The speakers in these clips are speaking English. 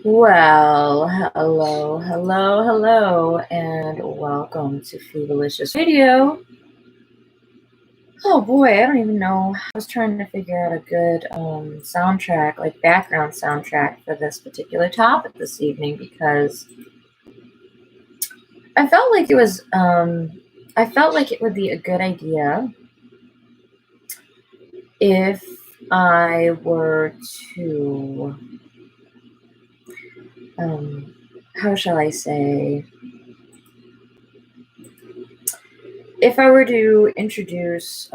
Well, hello, and welcome to Phoebalicious Radio. Oh boy, I don't even know. I was trying to figure out a good soundtrack, like background soundtrack for this particular topic this evening because I felt like it was, I felt like it would be a good idea if I were to, how shall I say, if I were to introduce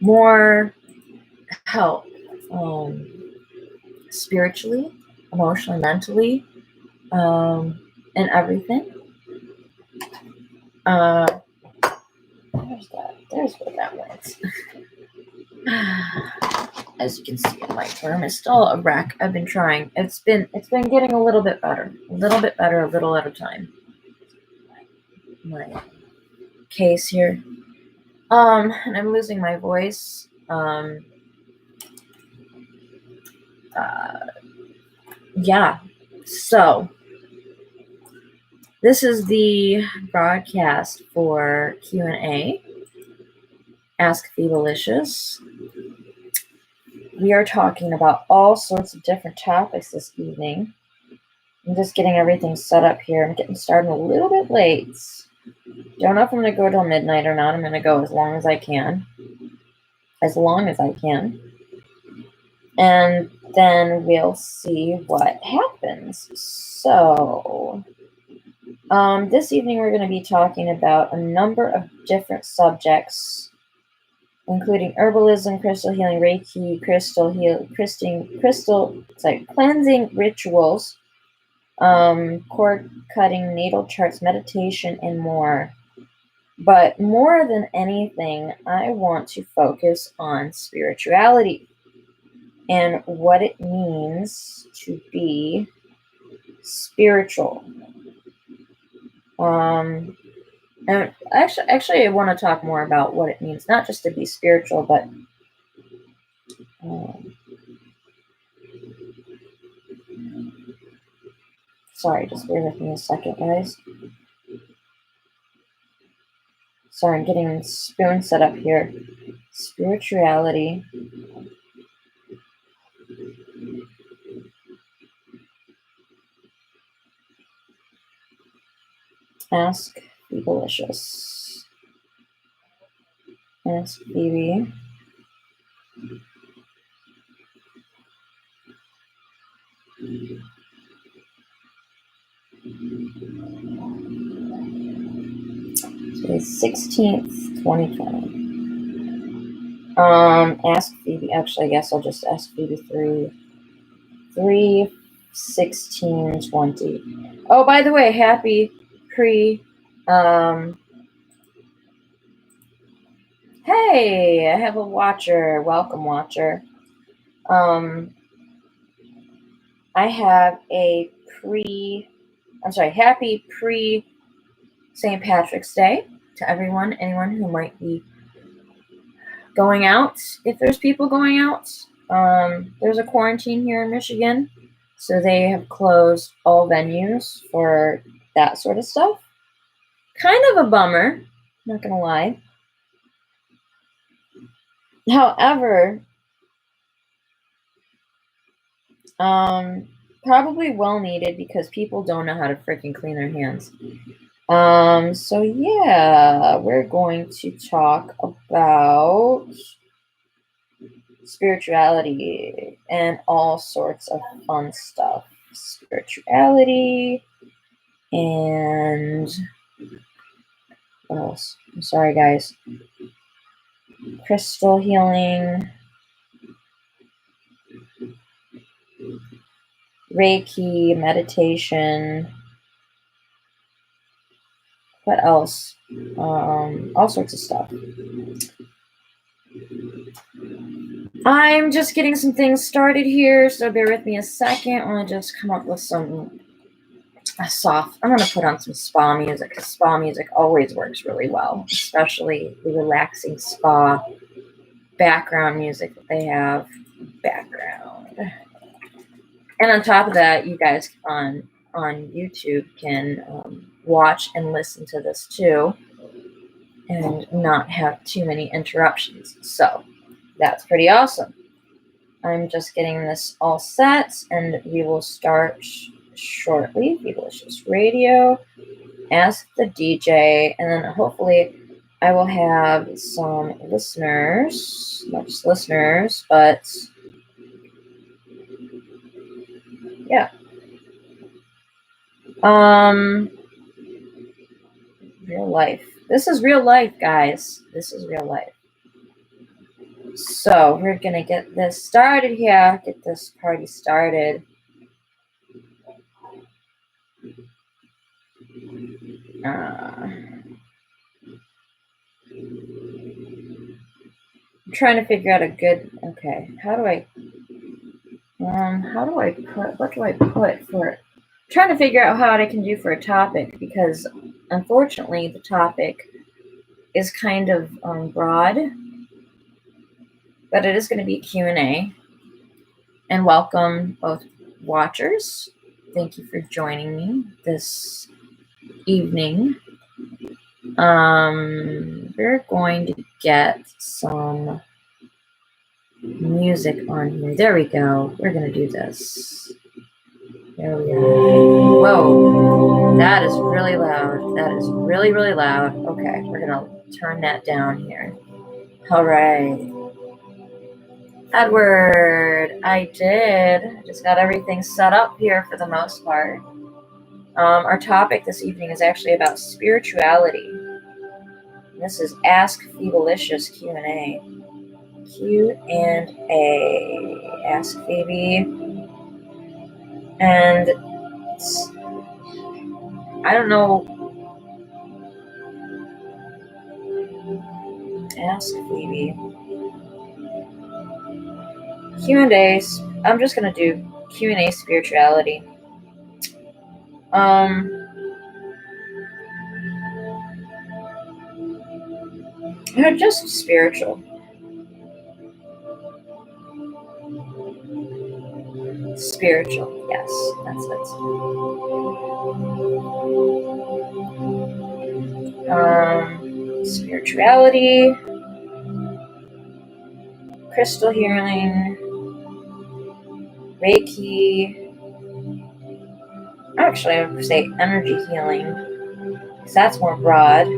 more help spiritually, emotionally, mentally, and everything. There's that. There's what that went. As you can see, my term is still a wreck. I've been trying. It's been getting a little bit better, a little at a time. My case here, and I'm losing my voice. Yeah. So this is the broadcast for Q&A. Ask Phoebalicious. We are talking about all sorts of different topics this evening. I'm just getting everything set up here. I'm getting started a little bit late. Don't know if I'm going to go till midnight or not. I'm going to go as long as I can. And then we'll see what happens. So, this evening we're going to be talking about a number of different subjects, including herbalism, crystal healing, Reiki, cleansing rituals, cord cutting, natal charts, meditation, and more. But more than anything, I want to focus on spirituality and what it means to be spiritual. And actually, I want to talk more about what it means, not just to be spiritual, but sorry, just bear with me a second, guys. Sorry, I'm getting the spoon set up here. Spirituality. Ask Phoebalicious. Ask Phoebe. Today's 16th, 2020. Ask Phoebe. Actually, I guess I'll just ask Phoebe 3/16/20. Oh, by the way, happy hey, I have a watcher. Welcome, watcher. I have a happy St. Patrick's Day to anyone who might be going out. If there's people going out, there's a quarantine here in Michigan, so they have closed all venues for that sort of stuff. Kind of a bummer, not gonna lie. However, probably well needed because people don't know how to freaking clean their hands. So yeah, we're going to talk about spirituality and all sorts of fun stuff. Spirituality and what else? I'm sorry, guys. Crystal healing, Reiki, meditation. What else? All sorts of stuff. I'm just getting some things started here, so bear with me a second. I want to just come up with some I'm going to put on some spa music, because spa music always works really well, especially the relaxing spa background music that they have. Background. And on top of that, you guys on YouTube can watch and listen to this too and not have too many interruptions. So that's pretty awesome. I'm just getting this all set and we will start shortly. Phoebalicious Radio, Ask the DJ, and then hopefully I will have some listeners, not just listeners, but yeah. Real life. This is real life, guys. This is real life. So we're gonna get this started here. Get this party started. I'm trying to figure out a good. Okay, how do I put? What do I put for? I'm trying to figure out how I can do for a topic because, unfortunately, the topic is kind of broad, but it is going to be Q&A. And welcome both watchers. Thank you for joining me this evening. We're going to get some music on here. There we go. We're going to do this. There we go. Whoa. That is really loud. That is really, really loud. Okay, we're going to turn that down here. All right. Edward, I did. I just got everything set up here for the most part. Our topic this evening is actually about spirituality. This is Ask Phoebalicious Q&A. Q&A. Ask Phoebe. And I don't know. Ask Phoebe. Q&A. I'm just going to do Q&A spirituality. Just spiritual. Spiritual, yes, that's it. Spirituality, crystal healing, Reiki. Actually, I would say energy healing, because that's more broad.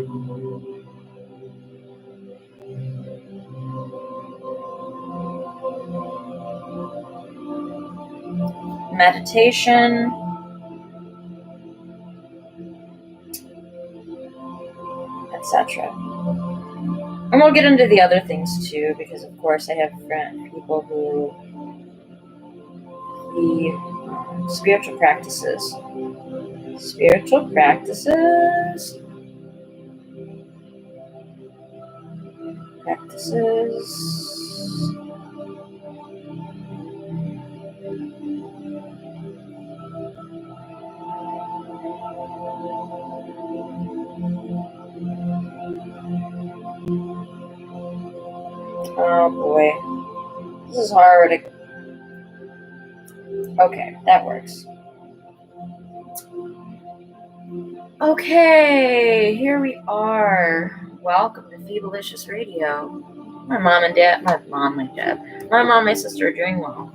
Meditation, etc. And we'll get into the other things too, because of course I have people who the spiritual practices. Spiritual practices. Oh boy. This is hard. Okay, that works. Okay, here we are. Welcome to Phoebalicious Radio. My mom, my sister are doing well.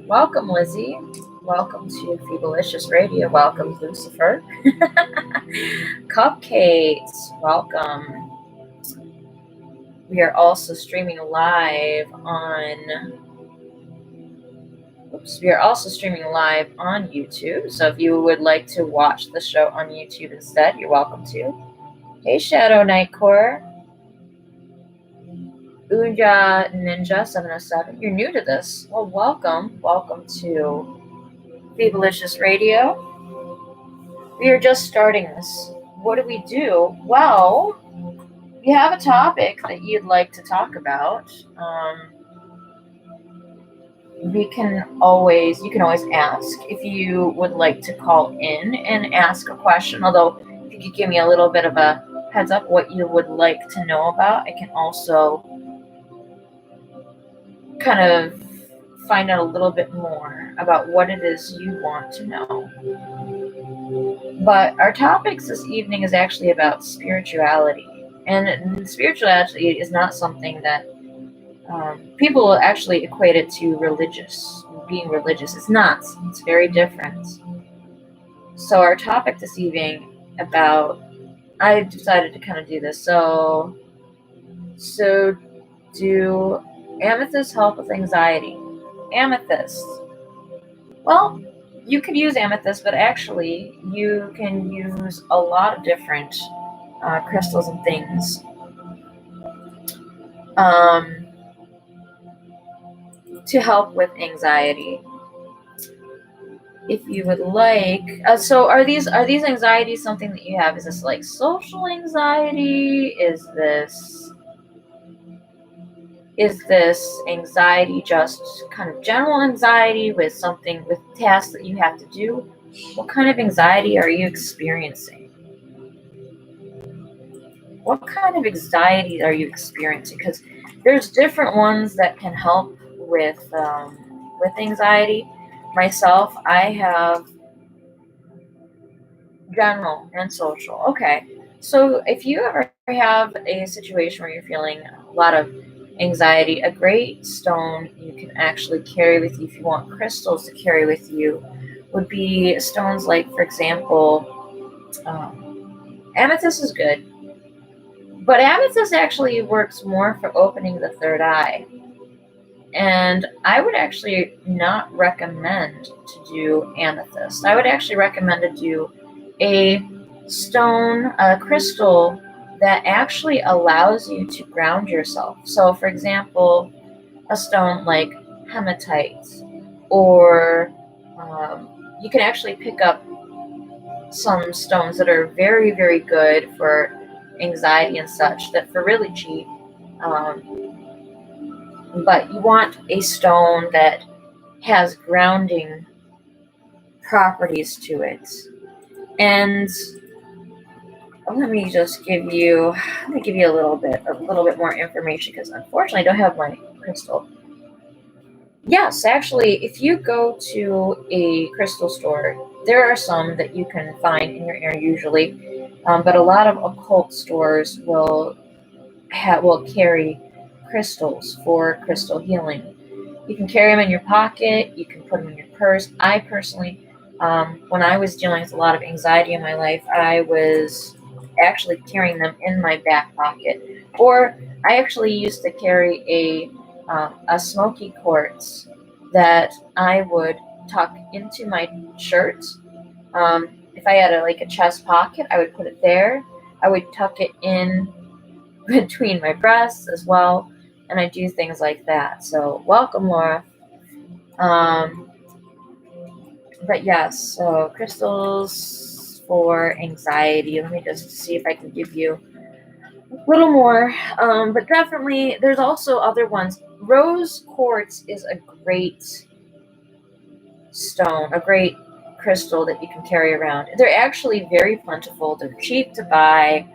Welcome, Lizzie. Welcome to Phoebalicious Radio. Welcome, Lucifer. Cupcakes, welcome. We are also streaming live on YouTube. So if you would like to watch the show on YouTube instead, you're welcome to. Hey, Shadow Nightcore. Unja Ninja 707. You're new to this. Well, welcome. Welcome to Phoebalicious Radio. We are just starting this. What do we do? Well, if you have a topic that you'd like to talk about, you can always ask if you would like to call in and ask a question. Although, if you could give me a little bit of a heads up what you would like to know about. I can also kind of find out a little bit more about what it is you want to know. But our topics this evening is actually about spirituality. And spirituality is not something that people actually equate it to being religious. It's not. It's very different. So our topic this evening I decided to kind of do this. So do amethyst help with anxiety? Amethyst. Well, you could use amethyst, but actually you can use a lot of different crystals and things to help with anxiety. If you would like, so are these anxieties something that you have? Is this like social anxiety? Is this anxiety just kind of general anxiety with tasks that you have to do? What kind of anxiety are you experiencing? What kind of anxiety are you experiencing? Because there's different ones that can help with anxiety. Myself, I have general and social. Okay. So if you ever have a situation where you're feeling a lot of anxiety, a great stone you can actually carry with you if you want crystals to carry with you would be stones like, for example, amethyst is good, but amethyst actually works more for opening the third eye. And I would actually not recommend to do amethyst. I would actually recommend to do a crystal that actually allows you to ground yourself. So, for example, a stone like hematite, or you can actually pick up some stones that are very, very good for anxiety and such, that for really cheap. But you want a stone that has grounding properties to it. And let me give you a little bit more information, because unfortunately I don't have my crystal. Yes, actually, if you go to a crystal store, there are some that you can find in your area usually, but a lot of occult stores will carry crystals for crystal healing. You can carry them in your pocket. You can put them in your purse. I personally, when I was dealing with a lot of anxiety in my life, I was actually carrying them in my back pocket. Or I actually used to carry a smoky quartz that I would tuck into my shirt. If I had a chest pocket, I would put it there. I would tuck it in between my breasts as well, and I do things like that. So welcome, Laura. But yes, so crystals for anxiety. Let me just see if I can give you a little more. But definitely, there's also other ones. Rose quartz is a great stone, a great crystal that you can carry around. They're actually very plentiful. They're cheap to buy.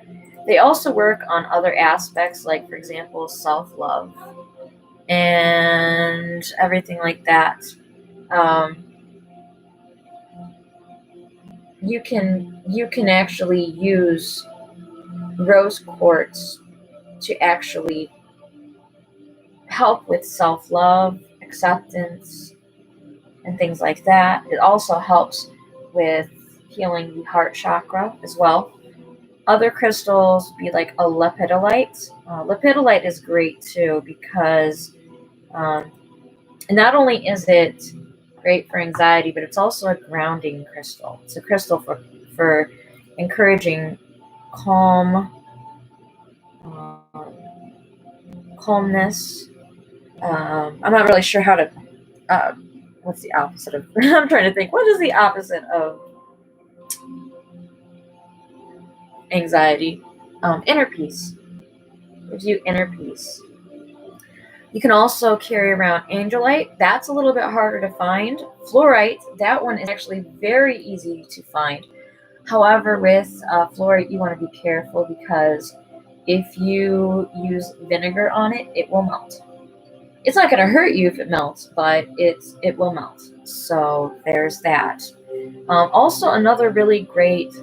They also work on other aspects, like, for example, self-love and everything like that. You can actually use rose quartz to actually help with self-love, acceptance, and things like that. It also helps with healing the heart chakra as well. Other crystals be like a lepidolite. Lepidolite is great too, because not only is it great for anxiety, but it's also a grounding crystal. It's a crystal for encouraging calmness. I'm not really sure how to. What's the opposite of? I'm trying to think. What is the opposite of anxiety? Inner peace. Gives you inner peace. You can also carry around angelite. That's a little bit harder to find. Fluorite, that one is actually very easy to find. However, with fluorite, you want to be careful because if you use vinegar on it, it will melt. It's not going to hurt you if it melts, but it will melt. So there's that. Also, another really great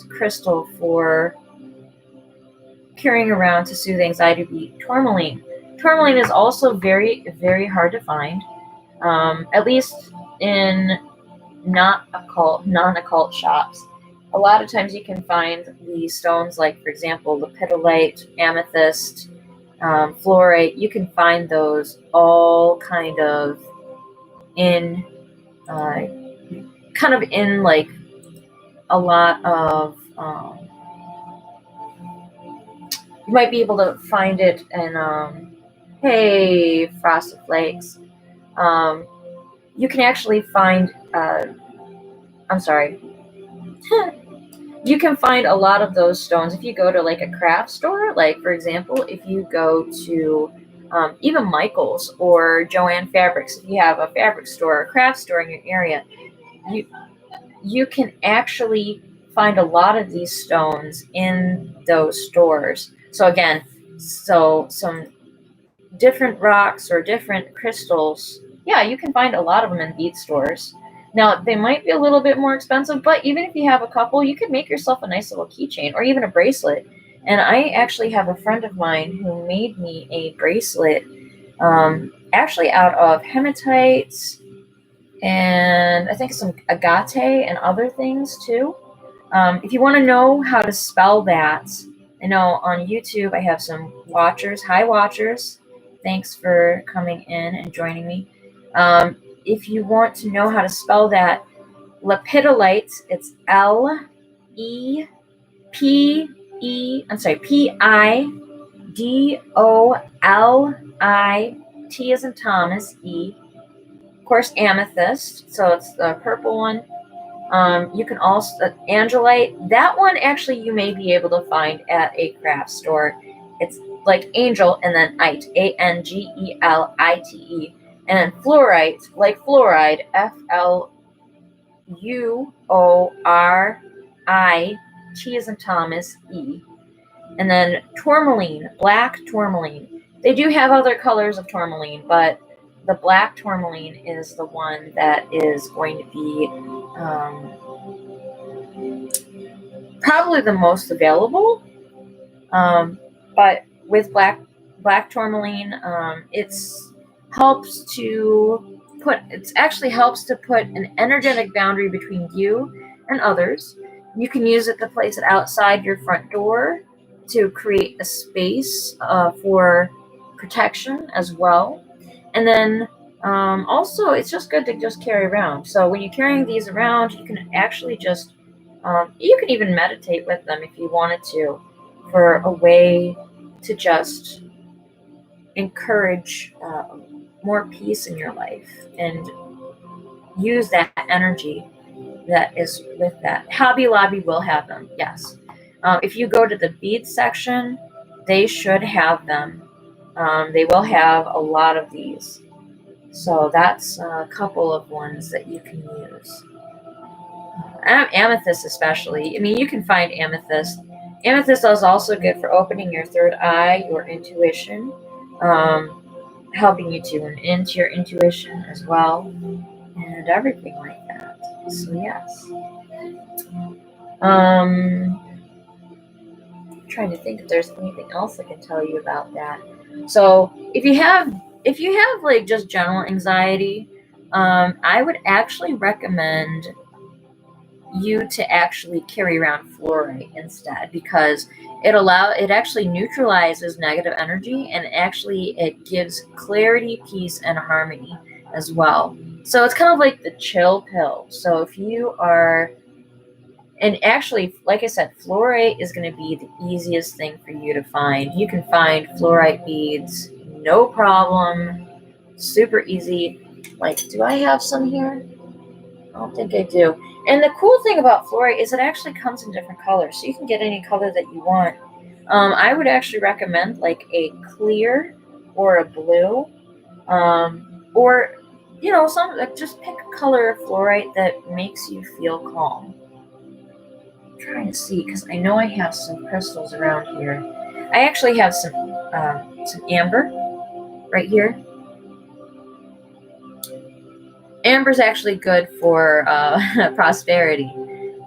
crystal for carrying around to soothe anxiety would be tourmaline. Tourmaline is also very, very hard to find, at least in non-occult shops. A lot of times you can find the stones like, for example, lepidolite, amethyst, fluorite. You can find those all kind of in like a lot of you might be able to find it in hey, Frosted Flakes. You can actually find I'm sorry. You can find a lot of those stones if you go to like a craft store. Like, for example, if you go to even Michael's or Joann Fabrics, if you have a fabric store or a craft store in your area, you can actually find a lot of these stones in those stores. So again, some different rocks or different crystals, yeah, you can find a lot of them in bead stores. Now, they might be a little bit more expensive, but even if you have a couple, you could make yourself a nice little keychain or even a bracelet. And I actually have a friend of mine who made me a bracelet, actually out of hematites and I think some agate and other things too. If you want to know how to spell that, I know on YouTube I have some watchers. Hi, watchers. Thanks for coming in and joining me. If you want to know how to spell that, lepidolite, it's Pidolite, as in Thomas, E. Of course, amethyst, so it's the purple one. You can also, angelite, that one actually you may be able to find at a craft store. It's like angel and then ite, Angelite. And then fluorite, like fluoride, Fluorite, as in Thomas, E. And then tourmaline, black tourmaline. They do have other colors of tourmaline, but the black tourmaline is the one that is going to be probably the most available. But with black tourmaline, it actually helps to put an energetic boundary between you and others. You can use it to place it outside your front door to create a space for protection as well. And then also, it's just good to just carry around. So when you're carrying these around, you can actually just, you can even meditate with them if you wanted to, for a way to just encourage more peace in your life and use that energy that is with that. Hobby Lobby will have them, yes. If you go to the beads section, they should have them. They will have a lot of these. So that's a couple of ones that you can use. Amethyst especially. I mean, you can find amethyst. Amethyst is also good for opening your third eye, your intuition, helping you tune into your intuition as well, and everything like that. So yes. Trying to think if there's anything else I can tell you about that. So if you have like just general anxiety, I would actually recommend you to actually carry around fluorite instead, because it actually neutralizes negative energy, and it gives clarity, peace, and harmony as well. So it's kind of like the chill pill. So if you are, and actually, like I said, fluorite is going to be the easiest thing for you to find. You can find fluorite beads, no problem, super easy. Like, do I have some here? I don't think I do. And the cool thing about fluorite is it actually comes in different colors, so you can get any color that you want. I would actually recommend like a clear or a blue, or just pick a color of fluorite that makes you feel calm. trying to see, because I know I have some crystals around here. I actually have some amber right here. Amber's actually good for prosperity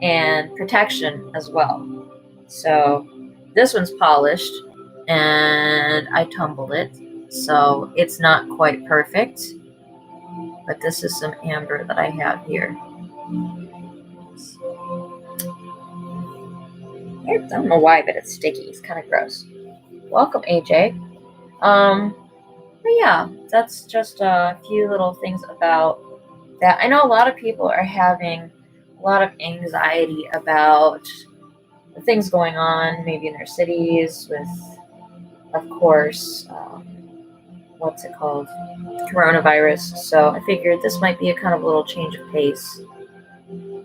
and protection as well. So this one's polished, and I tumbled it, so it's not quite perfect. But this is some amber that I have here. I don't know why, but it's sticky. It's kind of gross. Welcome, AJ. But yeah, that's just a few little things about that. I know a lot of people are having a lot of anxiety about the things going on, maybe in their cities with, of course, what's it called? Coronavirus. So I figured this might be a kind of little change of pace.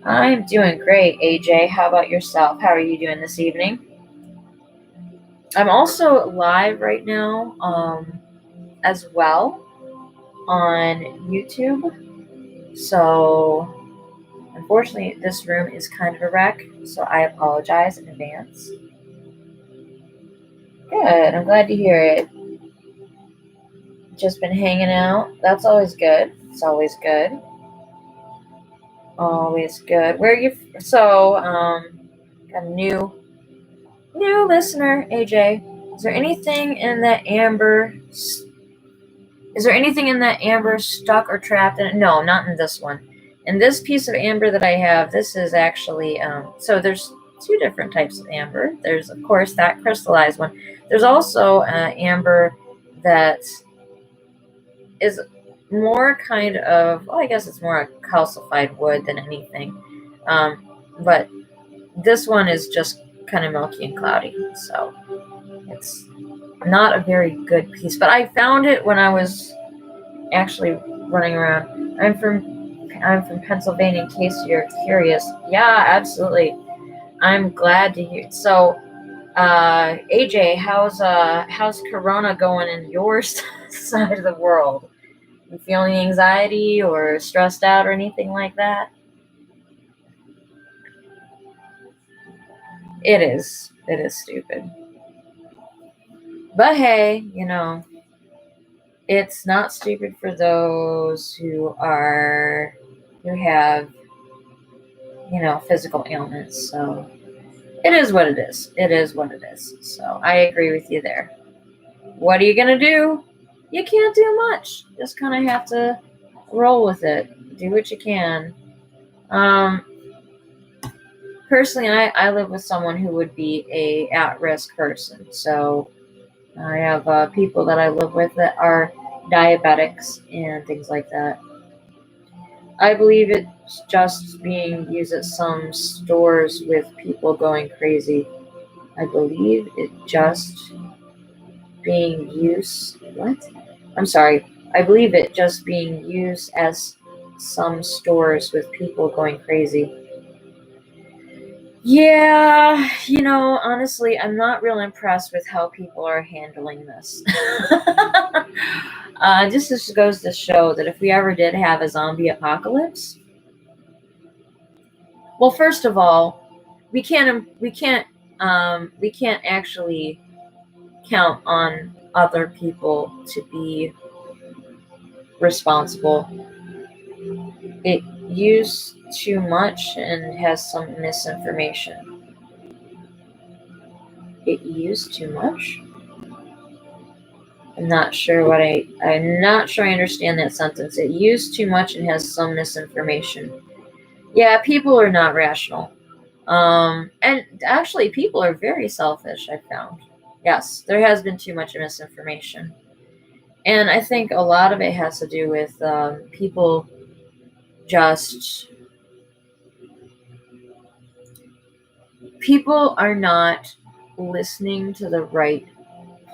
I'm doing great, AJ. How about yourself? How are you doing this evening? I'm also live right now as well on YouTube. So unfortunately, this room is kind of a wreck, so I apologize in advance. Good. I'm glad to hear it. Just been hanging out. That's always good. It's always good. Always good. Where are you? So, a new listener, AJ. Is there anything in that amber? Is there anything in that amber stuck or trapped in it? No, not in this one. In this piece of amber that I have, this is actually so there's two different types of amber. There's, of course, that crystallized one. There's also amber that is more kind of, well, I guess it's more a calcified wood than anything. But this one is just kind of milky and cloudy, so it's not a very good piece. But I found it when I was actually running around. I'm from Pennsylvania, in case you're curious. Yeah, absolutely. I'm glad to hear. So, AJ, how's Corona going in your side of the world? You feeling anxiety or stressed out or anything like that? It is. It is stupid. But hey, it's not stupid for those who have, physical ailments. So it is what it is. It is what it is. So I agree with you there. What are you going to do? You can't do much. Just kind of have to roll with it. Do what you can. Personally, I live with someone who would be a at-risk person. So I have people that I live with that are diabetics and things like that. I believe it's just being used at some stores with people going crazy. I believe it just being used. What? I'm sorry. I believe it just being used as some stores with people going crazy. Yeah, honestly, I'm not real impressed with how people are handling this. Just goes to show that if we ever did have a zombie apocalypse, well, first of all, we can't actually count on other people to be responsible. It used too much and has some misinformation. It used too much? I'm not sure I understand that sentence. It used too much and has some misinformation. Yeah, people are not rational. And actually people are very selfish, I've found. Yes, there has been too much misinformation. And I think a lot of it has to do with people are not listening to the right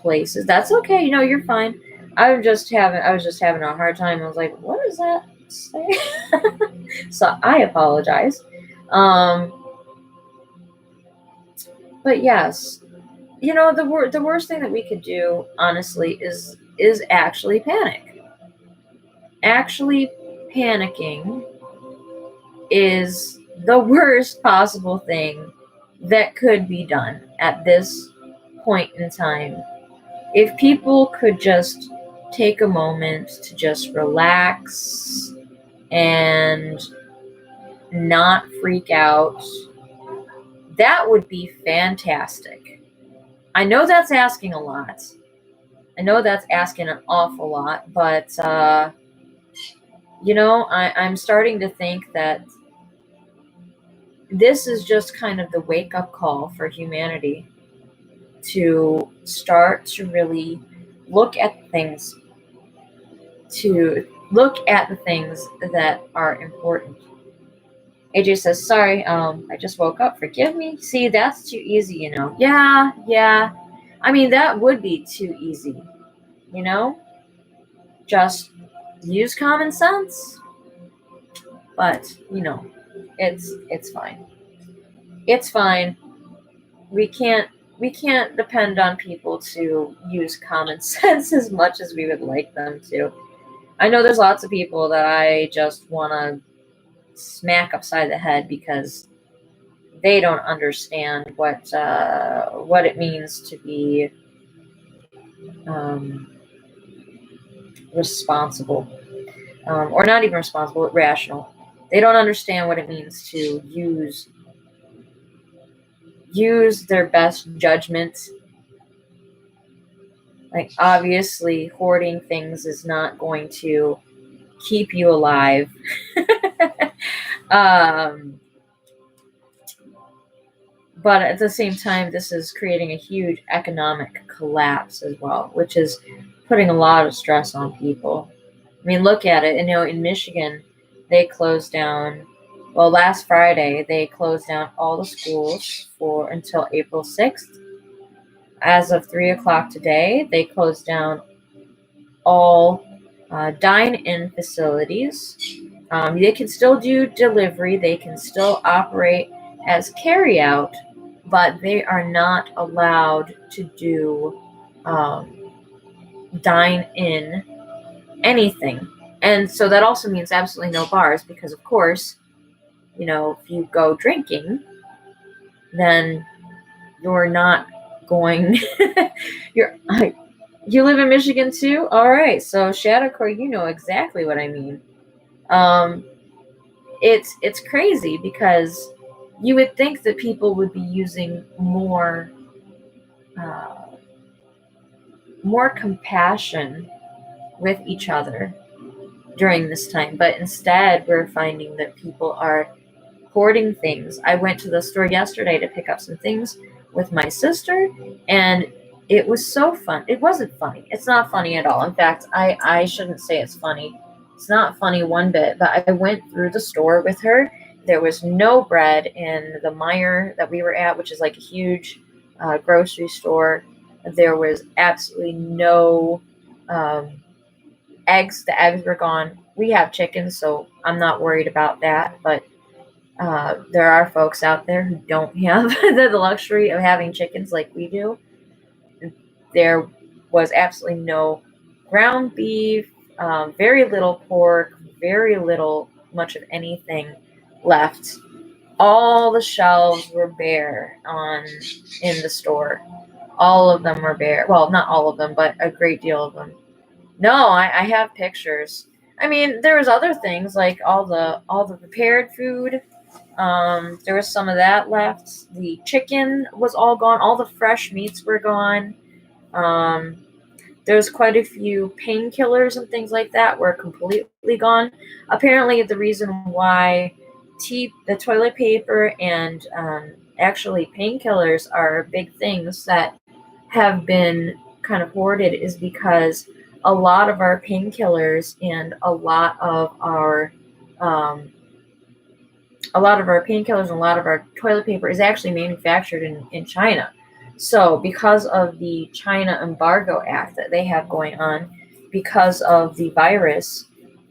places. That's okay. You're fine. I was just having a hard time. I was like, what does that say? So I apologize. But yes, the worst thing that we could do, honestly, is actually panic. Actually panicking is the worst possible thing that could be done at this point in time. If people could just take a moment to just relax and not freak out, that would be fantastic. I know that's asking a lot. I know that's asking an awful lot, but, I'm starting to think that this is just kind of the wake-up call for humanity to start to really look at things, that are important. AJ says, sorry, I just woke up. Forgive me. See, that's too easy, Yeah. I mean, that would be too easy, Just use common sense. But, it's fine. It's fine. We can't depend on people to use common sense as much as we would like them to. I know there's lots of people that I just want to smack upside the head because they don't understand what it means to be responsible, or not even responsible, but rational. They don't understand what it means to use their best judgment. Like, obviously, hoarding things is not going to keep you alive. But at the same time, this is creating a huge economic collapse as well, which is putting a lot of stress on people. I mean, look at it. In Michigan, they closed down. Well, last Friday, they closed down all the schools until April 6th. As of 3 o'clock today, they closed down all dine-in facilities. They can still do delivery. They can still operate as carry-out, but they are not allowed to do dine-in anything. And so that also means absolutely no bars because, of course, if you go drinking, then you're not going... You live in Michigan too? All right. So Shadowcore, you know exactly what I mean. It's crazy because you would think that people would be using more compassion with each other during this time, but instead we're finding that people are hoarding things. I went to the store yesterday to pick up some things with my sister, and it was so fun. It wasn't funny. It's not funny at all. In fact, I shouldn't say it's funny. It's not funny one bit, but I went through the store with her. There was no bread in the Meijer that we were at, which is like a huge grocery store. There was absolutely no eggs. The eggs were gone. We have chickens, so I'm not worried about that, but there are folks out there who don't have the luxury of having chickens like we do. There was absolutely no ground beef, very little pork, very little, much of anything left. All the shelves were bare in the store. All of them were bare. Well, not all of them, but a great deal of them. No, I have pictures. I mean, there was other things like all the prepared food. There was some of that left. The chicken was all gone. All the fresh meats were gone. There's quite a few painkillers and things like that were completely gone. Apparently, the reason why the toilet paper and actually painkillers are big things that have been kind of hoarded is because a lot of our painkillers and a lot of our toilet paper is actually manufactured in China. So because of the China Embargo Act that they have going on, because of the virus,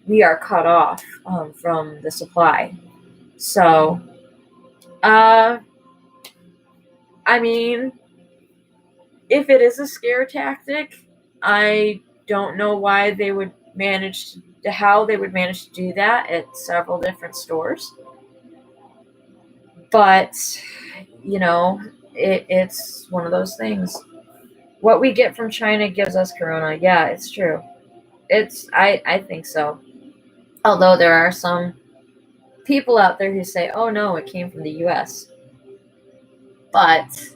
we are cut off from the supply. So, I mean, if it is a scare tactic, I don't know why they would how they would manage to do that at several different stores. But it's one of those things. What we get from China gives us corona. Yeah, it's true. I think so. Although there are some people out there who say, "Oh no, it came from the U.S." But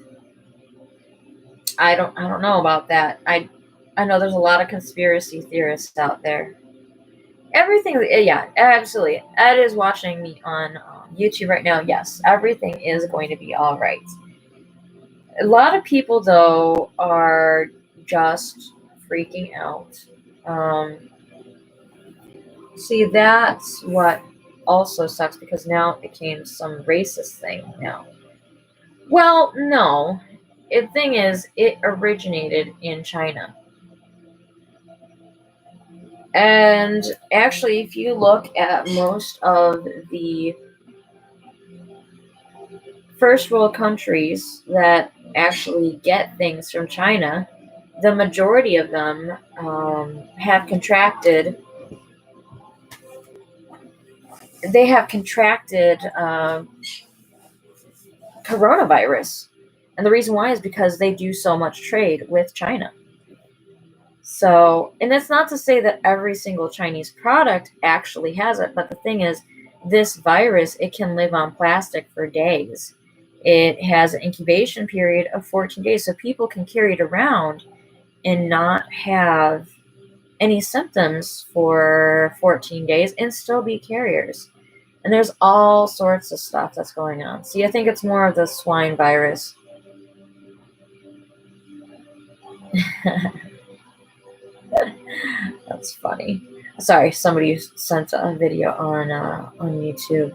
I don't know about that. I know there's a lot of conspiracy theorists out there. Everything, yeah, absolutely. Ed is watching me on YouTube right now. Yes, everything is going to be all right. A lot of people, though, are just freaking out. Um, See, that's what also sucks because now it became some racist thing now. Well, no. The thing is, it originated in China. And actually, if you look at most of the first world countries that actually get things from China, the majority of them have contracted. They have contracted coronavirus, and the reason why is because they do so much trade with China. So, and it's not to say that every single Chinese product actually has it, but the thing is, this virus, it can live on plastic for days. It has an incubation period of 14 days, so people can carry it around and not have any symptoms for 14 days and still be carriers. And there's all sorts of stuff that's going on. See, I think it's more of the swine virus. That's funny. Sorry, somebody sent a video on YouTube.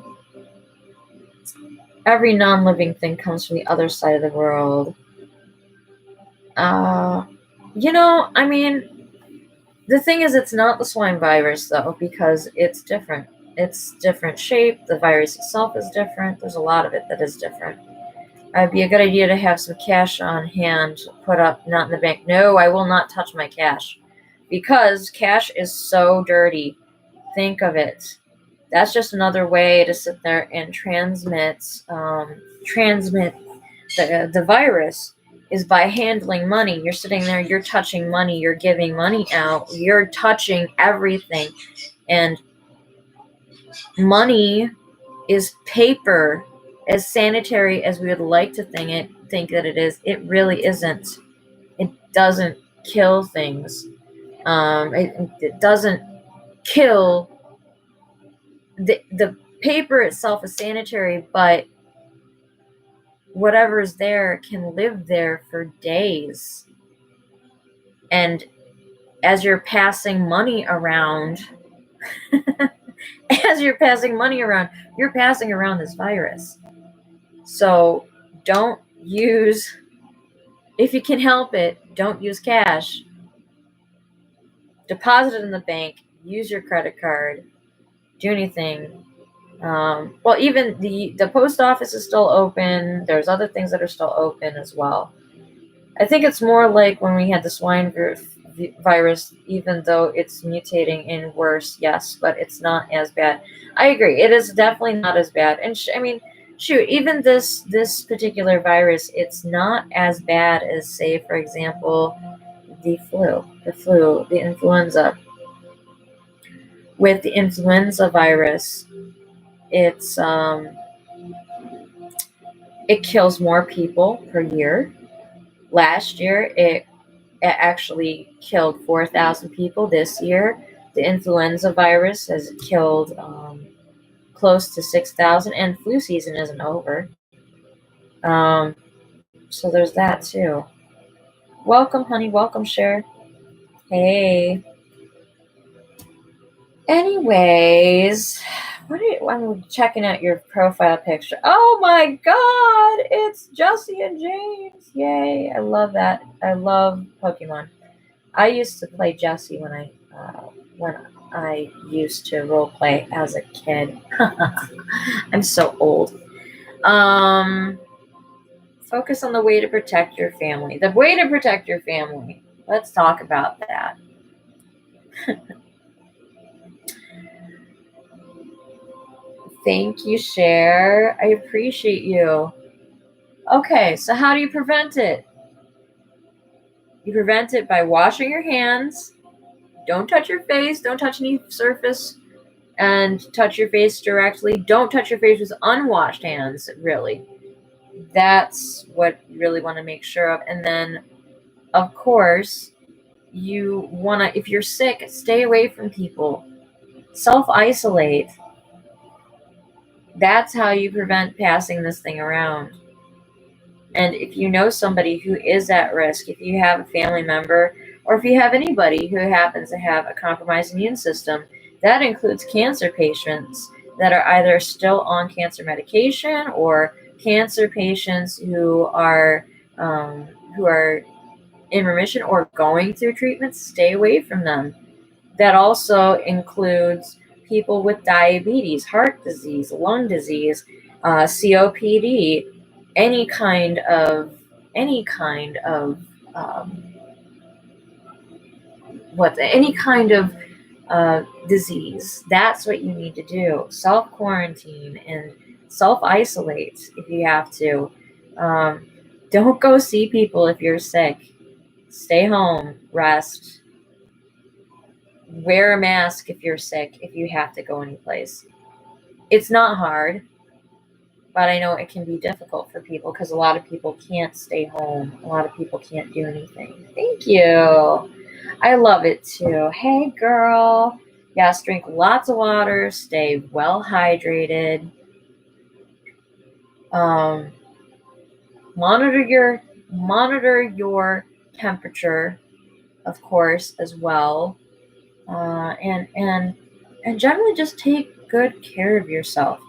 Every non-living thing comes from the other side of the world. I mean, the thing is, it's not the swine virus though, because it's different. It's different shape. The virus itself is different. There's a lot of it that is different. It'd be a good idea to have some cash on hand put up, not in the bank. No, I will not touch my cash because cash is so dirty. Think of it. That's just another way to sit there and transmit the virus is by handling money. You're sitting there, you're touching money, you're giving money out, you're touching everything. And money is paper. As sanitary as we would like to think that it is, it really isn't. It doesn't kill things. It doesn't kill. The paper itself is sanitary, but whatever is there can live there for days. And as you're passing money around, you're passing around this virus. So don't use, if you can help it, don't use cash. Deposit it in the bank, use your credit card, do anything. Well, even the post office is still open. There's other things that are still open as well. I think it's more like when we had the swine virus, even though it's mutating in worse, yes, but it's not as bad. I agree. It is definitely not as bad. And shoot, even this particular virus, it's not as bad as, say, for example, the influenza. With the influenza virus, it kills more people per year. Last year, it actually killed 4,000 people. This year, the influenza virus has killed close to 6,000, and flu season isn't over. So there's that too. Welcome, honey. Welcome, Cher. Hey. Anyways, I'm checking out your profile picture. Oh my God, it's Jessie and James. Yay, I love that. I love Pokemon. I used to play Jessie when I used to role play as a kid. I'm so old. Focus on the way to protect your family. The way to protect your family. Let's talk about that. Thank you, Cher. I appreciate you. Okay, so how do you prevent it? You prevent it by washing your hands. Don't touch your face. Don't touch any surface and touch your face directly. Don't touch your face with unwashed hands, really. That's what you really want to make sure of. And then, of course, you want to, if you're sick, stay away from people. Self-isolate. That's how you prevent passing this thing around. And if you know somebody who is at risk, if you have a family member, or if you have anybody who happens to have a compromised immune system, that includes cancer patients that are either still on cancer medication or cancer patients who are in remission or going through treatment. Stay away from them. That also includes people with diabetes, heart disease, lung disease, COPD, any kind of any kind of disease. That's what you need to do. Self quarantine and self isolate if you have to. Don't go see people if you're sick. Stay home, rest. Wear a mask if you're sick, if you have to go anyplace. It's not hard, but I know it can be difficult for people because a lot of people can't stay home. A lot of people can't do anything. Thank you. I love it too. Hey, girl. Yes, drink lots of water. Stay well hydrated. Monitor your temperature, of course, as well. And generally just take good care of yourself.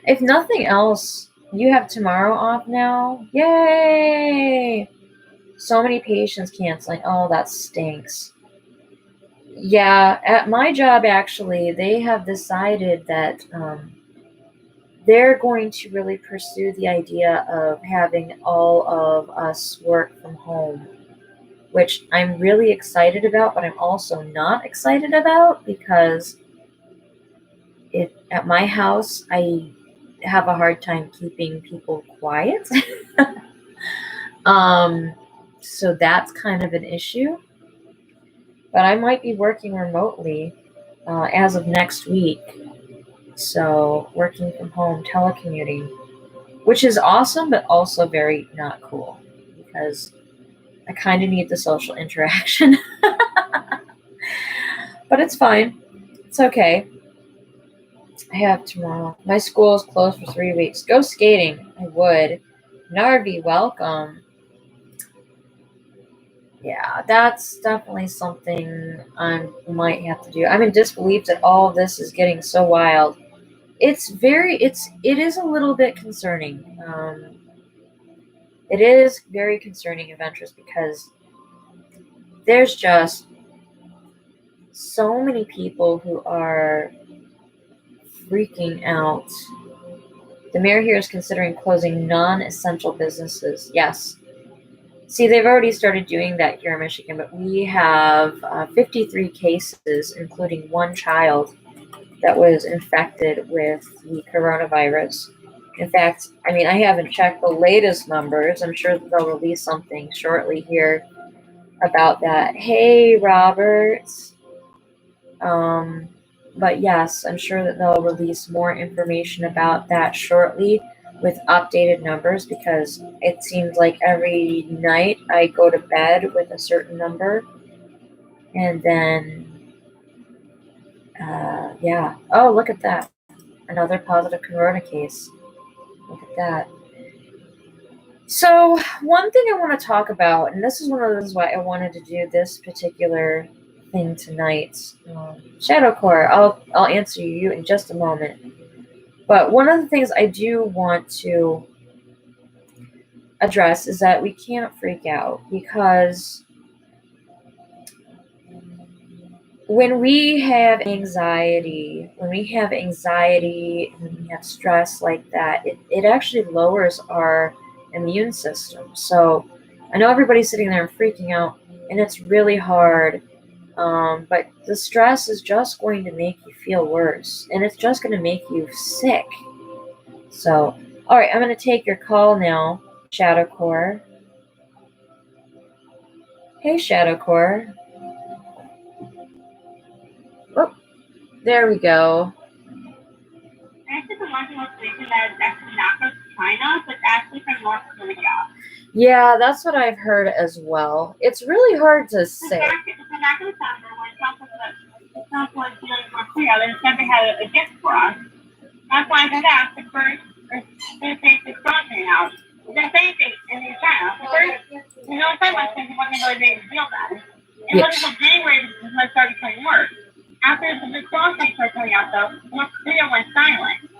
If nothing else, you have tomorrow off now. Yay! So many patients canceling. Oh, that stinks. Yeah, at my job, actually, they have decided that they're going to really pursue the idea of having all of us work from home, which I'm really excited about, but I'm also not excited about because at my house, I have a hard time keeping people quiet. So that's kind of an issue. But I might be working remotely as of next week. So working from home, telecommuting, which is awesome, but also very not cool because I kind of need the social interaction. But it's fine. It's okay. I have tomorrow. My school is closed for 3 weeks. Go skating. I would. Narvi, welcome. Yeah, that's definitely something I might have to do. I'm in disbelief that all of this is getting so wild. It is a little bit concerning. It is very concerning, Adventures, because there's just so many people who are freaking out. The mayor here is considering closing non-essential businesses. Yes. See, they've already started doing that here in Michigan, but we have 53 cases, including one child that was infected with the coronavirus. In fact, I haven't checked the latest numbers. I'm sure they'll release something shortly here about that. Hey, Robert. But yes, I'm sure that they'll release more information about that shortly with updated numbers, because it seems like every night I go to bed with a certain number, and then yeah. Oh, look at that. Another positive corona case. Look at that. So one thing I want to talk about, and this is one of the reasons why I wanted to do this particular thing tonight. Shadow Core, I'll answer you in just a moment. But one of the things I do want to address is that we can't freak out, because when we have anxiety, when we have stress like that, it actually lowers our immune system. So I know everybody's sitting there and freaking out, and it's really hard. But the stress is just going to make you feel worse, and it's just going to make you sick. So, all right, I'm going to take your call now. Shadow Core. Hey, Shadow Core. Oh, there we go. Actually, the one was written that actually not from China, but actually from North Korea. Yeah, that's what I've heard as well. It's really hard to say. Back in December, when Trump was dealing with North Korea, they said they had a gift for us. That's why I said that the first is crossing out. The same thing in China. The first, you know, so much because it wasn't really big deal then. It wasn't until January when it started becoming worse. After the crossing started coming out, though, North Korea went silent.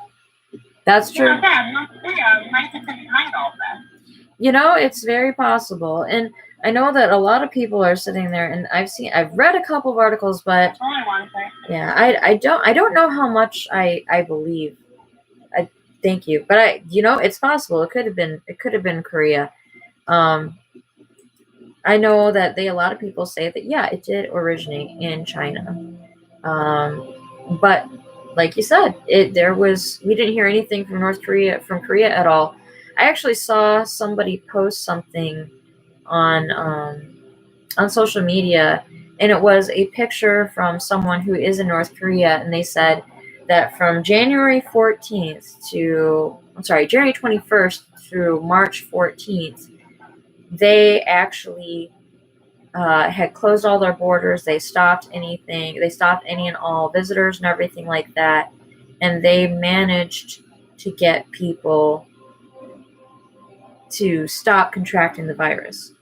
That's true. North Korea might have been behind all of this. You know, it's very possible. And I know that a lot of people are sitting there, and I've read a couple of articles, but yeah, I don't know how much I believe. Thank you, but it's possible. It could have been Korea. I know that a lot of people say that, yeah, it did originate in China. But like you said, we didn't hear anything from Korea at all. I actually saw somebody post something on social media, and it was a picture from someone who is in North Korea, and they said that from January 21st through March 14th, they actually had closed all their borders. They stopped anything. They stopped any and all visitors and everything like that. And they managed to get people to stop contracting the virus.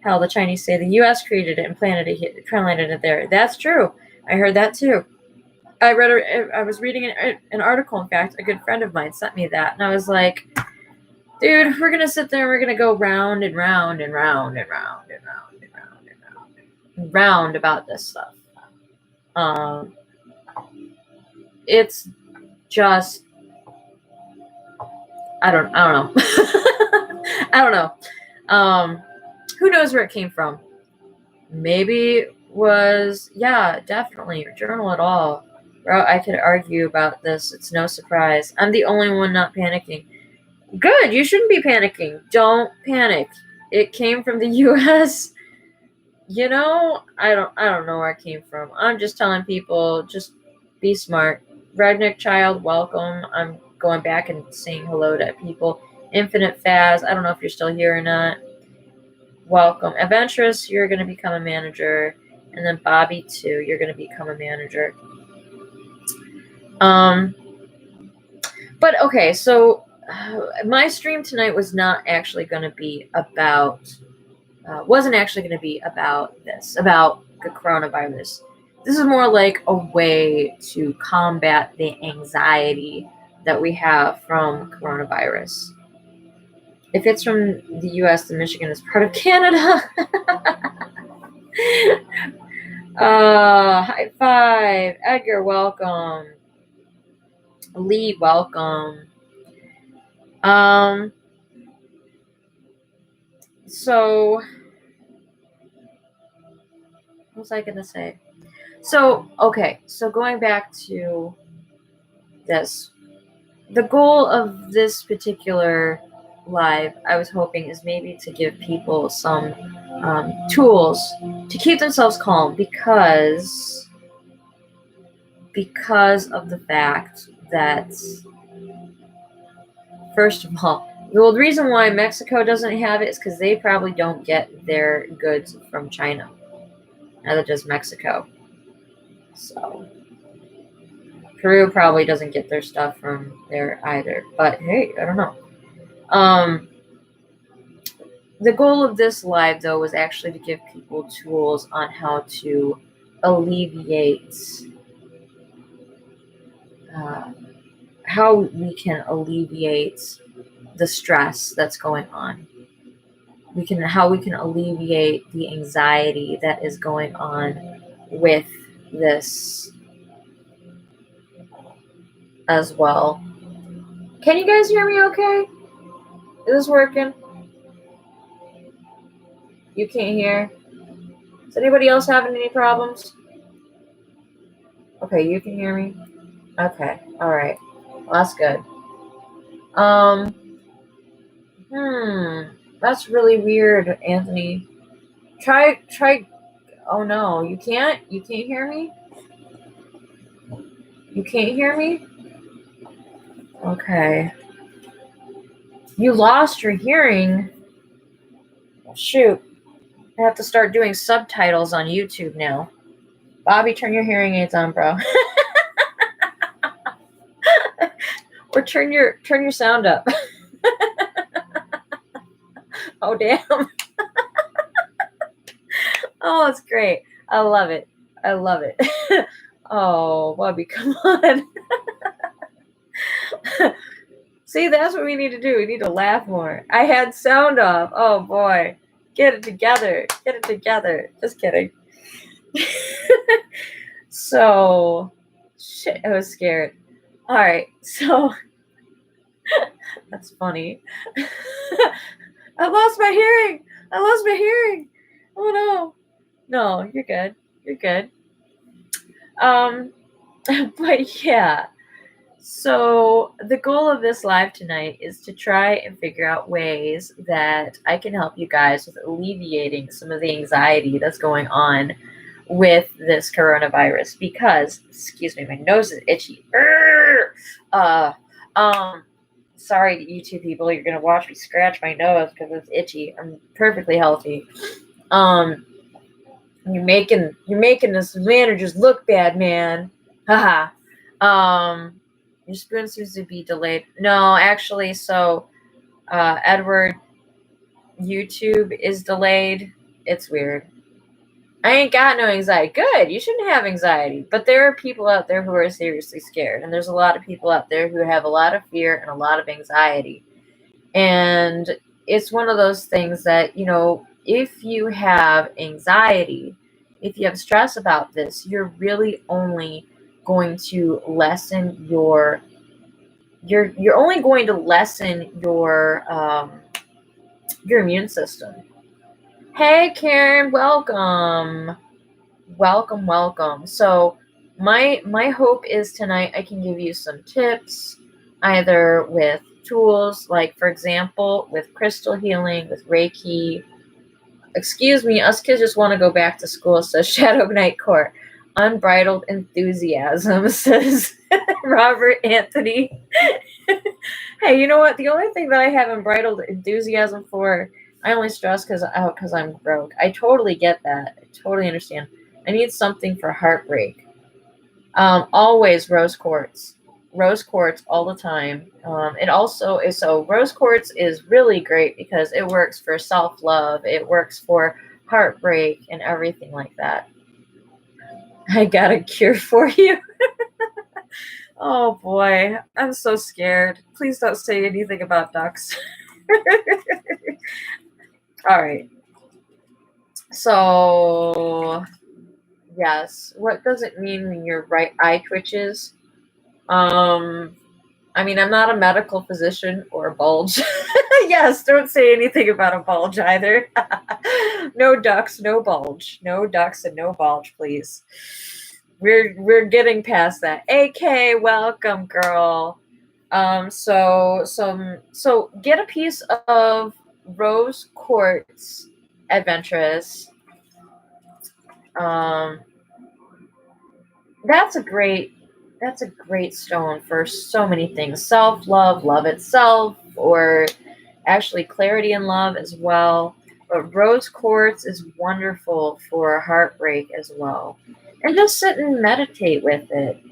Hell, the Chinese say the U.S. created it and planted it there. That's true. I heard that too. I was reading an article. In fact, a good friend of mine sent me that, and I was like, dude, we're gonna sit there and we're gonna go round and round and round and round and round and round and round and round about this stuff. It's just I don't know. I don't know. Who knows where it came from? Maybe it was, yeah, definitely journal at all. Bro, I could argue about this. It's no surprise. I'm the only one not panicking. Good, you shouldn't be panicking. Don't panic. It came from the US. You know, I don't know where it came from. I'm just telling people, just be smart. Redneck Child, welcome. I'm going back and saying hello to people. Infinite Faz, I don't know if you're still here or not. Welcome. Adventurous, you're going to become a manager. And then Bobby, too, you're going to become a manager. But okay, so my stream tonight was not actually going to be about, wasn't actually going to be about this, about the coronavirus. This is more like a way to combat the anxiety that we have from coronavirus. If it's from the U.S., then Michigan is part of Canada. High five. Edgar, welcome. Lee, welcome. So, what was I going to say? So, okay. So, going back to this. The goal of this particular live, I was hoping, is maybe to give people some tools to keep themselves calm because of the fact that, first of all, the reason why Mexico doesn't have it is because they probably don't get their goods from China. Neither does Mexico. So Peru probably doesn't get their stuff from there either. But hey, I don't know. The goal of this live, though, was actually to give people tools on how to alleviate, how we can alleviate the stress that's going on. How we can alleviate the anxiety that is going on with this as well. Can you guys hear me okay? Is this working? You can't hear? Is anybody else having any problems? Okay, you can hear me? Okay, alright. Well, that's good. That's really weird, Anthony. Try. Oh no, you can't? You can't hear me? You can't hear me? Okay. You lost your hearing? Shoot. I have to start doing subtitles on YouTube now. Bobby, turn your hearing aids on, bro. Or turn your sound up. Oh, damn. Oh, it's great. I love it. Oh, Bobby, come on. See, that's what we need to do. We need to laugh more. I had sound off. Oh, boy. Get it together. Just kidding. So, shit, I was scared. All right, so that's funny. I lost my hearing. Oh no. No, you're good. But yeah. So the goal of this live tonight is to try and figure out ways that I can help you guys with alleviating some of the anxiety that's going on with this coronavirus, because, excuse me, my nose is itchy. Sorry to you two people, you're gonna watch me scratch my nose because it's itchy. I'm perfectly healthy. You're making this managers look bad, man. Haha. Your spoon seems to be delayed. No, actually, so Edward, YouTube is delayed. It's weird. I ain't got no anxiety. Good. You shouldn't have anxiety. But there are people out there who are seriously scared. And there's a lot of people out there who have a lot of fear and a lot of anxiety. And it's one of those things that, if you have anxiety, if you have stress about this, you're really only going to lessen your immune system. Hey, Karen, welcome. So my hope is tonight I can give you some tips, either with tools, like, for example, with crystal healing, with Reiki. Excuse me, us kids just want to go back to school, says Shadow Knight Court. Unbridled enthusiasm, says Robert Anthony. Hey, you know what? The only thing that I have unbridled enthusiasm for, I only stress because I'm broke. I totally get that. I totally understand. I need something for heartbreak. Always rose quartz. Rose quartz all the time. It also is, so rose quartz is really great because it works for self-love. It works for heartbreak and everything like that. I got a cure for you. Oh boy, I'm so scared. Please don't say anything about ducks. All right. So, yes, what does it mean when your right eye twitches? I mean, I'm not a medical physician or a bulge. Yes, don't say anything about a bulge either. No ducks, no bulge. No ducks and no bulge, please. We're getting past that. AK, welcome, girl. So get a piece of rose quartz, adventurous. That's a great stone for so many things. Self-love, love itself, or actually clarity and love as well. But rose quartz is wonderful for heartbreak as well. And just sit and meditate with it.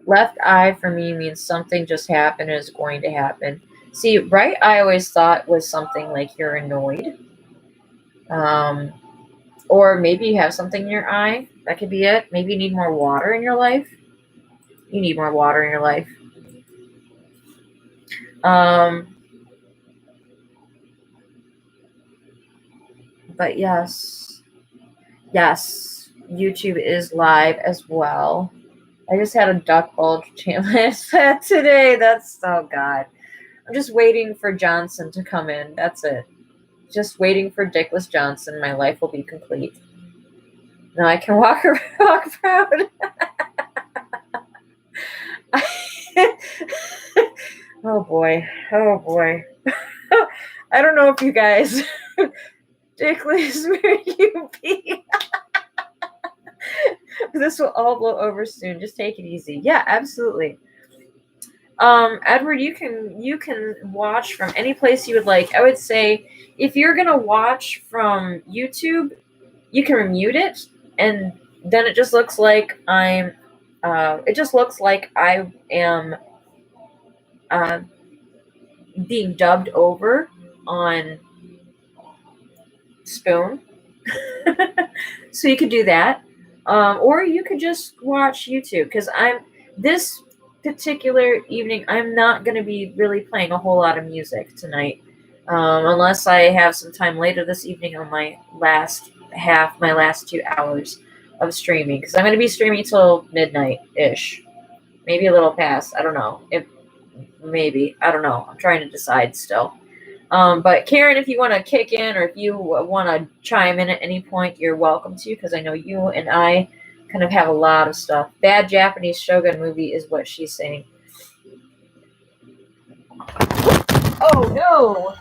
Left eye for me means something just happened and is going to happen. See, right eye I always thought was something like you're annoyed. Or maybe you have something in your eye. That could be it. Maybe you need more water in your life. You need more water in your life. But yes, YouTube is live as well. I just had a duck bulge challenge today. That's, oh God. I'm just waiting for Johnson to come in. That's it. Just waiting for Dickless Johnson. My life will be complete. Now I can walk around. Oh boy. I don't know if you guys, Dickless, where you be? This will all blow over soon. Just take it easy. Yeah, absolutely. Edward, you can watch from any place you would like. I would say if you're gonna watch from YouTube, you can mute it, and then it just looks like I am being dubbed over on Spoon. So you could do that, or you could just watch YouTube, because this particular evening I'm not going to be really playing a whole lot of music tonight, unless I have some time later this evening on my last 2 hours of streaming, because I'm going to be streaming till midnight ish, maybe a little past. I don't know. I don't know. I'm trying to decide still. But Karen, if you want to kick in, or if you want to chime in at any point, you're welcome to, because I know you and I kind of have a lot of stuff. Bad Japanese Shogun movie is what she's saying. Oh no!